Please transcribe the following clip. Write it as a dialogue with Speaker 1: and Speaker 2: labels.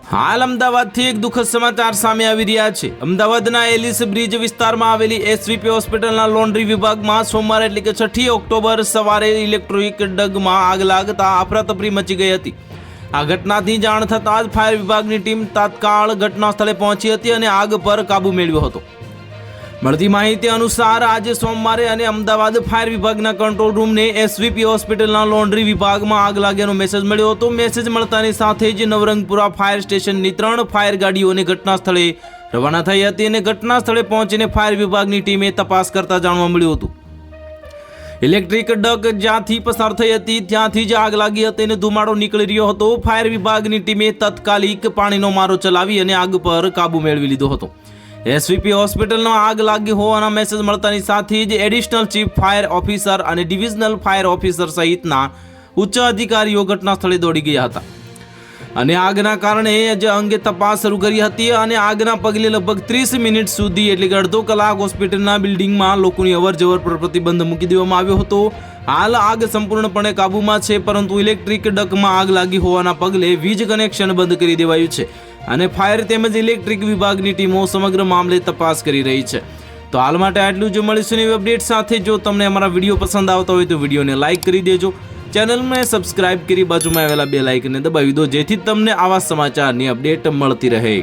Speaker 1: હાલ અમદાવાદથી એક દુઃખદ સમાચાર સામે આવી રહ્યા છે। અમદાવાદના એલિસ બ્રિજ વિસ્તારમાં આવેલી એસવીપી હોસ્પિટલના લોન્ડ્રી વિભાગમાં સોમવારે એટલે કે 6 ઓક્ટોબર સવારે ઇલેક્ટ્રિક ડગમાં આગ લાગતા અફરાતફરી મચી ગઈ હતી। આ ઘટનાની જાણ થતાં જ ફાયર વિભાગની ટીમ તાત્કાળ ઘટના સ્થળે પહોંચી હતી અને આગ પર કાબુ મેળવ્યો હતો। મળતી માહિતી અનુસાર આજે સોમવારે અને અમદાવાદ ફાયર વિભાગના કંટ્રોલ રૂમને એસવીપી હોસ્પિટલના લોન્ડ્રી વિભાગમાં આગ લાગ્યાનો મેસેજ મળ્યો હતો। મેસેજ મળતાની સાથે જ નવરંગપુરા ફાયર સ્ટેશનની 3 ફાયર ગાડીઓને ઘટના સ્થળે રવાના થઈ હતી અને ઘટના સ્થળે પહોંચીને ફાયર વિભાગની ટીમે તપાસ કરતા જાણવા મળ્યું હતું ઇલેક્ટ્રિક ડગ જ્યાંથી પસાર થઈ હતી ત્યાંથી જ આગ લાગી હતી અને ધુમાડો નીકળી રહ્યો હતો। ફાયર વિભાગની ટીમે તાત્કાલિક પાણીનો મારો ચલાવી અને આગ પર કાબુ મેળવી લીધો હતો। એસવીપી હોસ્પિટલનો આગ લાગી હોવાના મેસેજ મળતાની સાથે જ એડિશનલ ચીફ ફાયર ઓફિસર અને ડિવિઝનલ ફાયર ઓફિસર સહિતના ઉચ્ચ અધિકારીઓ ઘટના સ્થળે દોડી ગયા હતા અને આગના કારણે જ અંગે તપાસ શરૂ કરી હતી અને આગના પગલે લગભગ 30 મિનિટ સુધી એટલે કે અડધો કલાક હોસ્પિટલના બિલ્ડિંગમાં લોકોની અવરજવર પર પ્રતિબંધ મૂકી દેવામાં આવ્યો હતો। હાલ આગ સંપૂર્ણપણે કાબૂમાં છે, પરંતુ ઇલેક્ટ્રિક ડકમાં આગ લાગી હોવાના પગલે વીજ કનેક્શન બંધ કરી દેવાયું છે અને ફાયર તેમજ ઇલેક્ટ્રિક વિભાગની ટીમો સમગ્ર મામલે તપાસ કરી રહી છે। તો હાલ માટે આટલું જ। મળીશું નવી અપડેટ સાથે। જો તમને અમારા વિડીયો પસંદ આવતા હોય તો વિડીયોને લાઇક કરી દેજો, ચેનલને સબસ્ક્રાઇબ કરી બાજુમાં આવેલા બેલ આઇકનને દબાવી દો, જેથી તમને આવા સમાચારની અપડેટ મળતી રહે।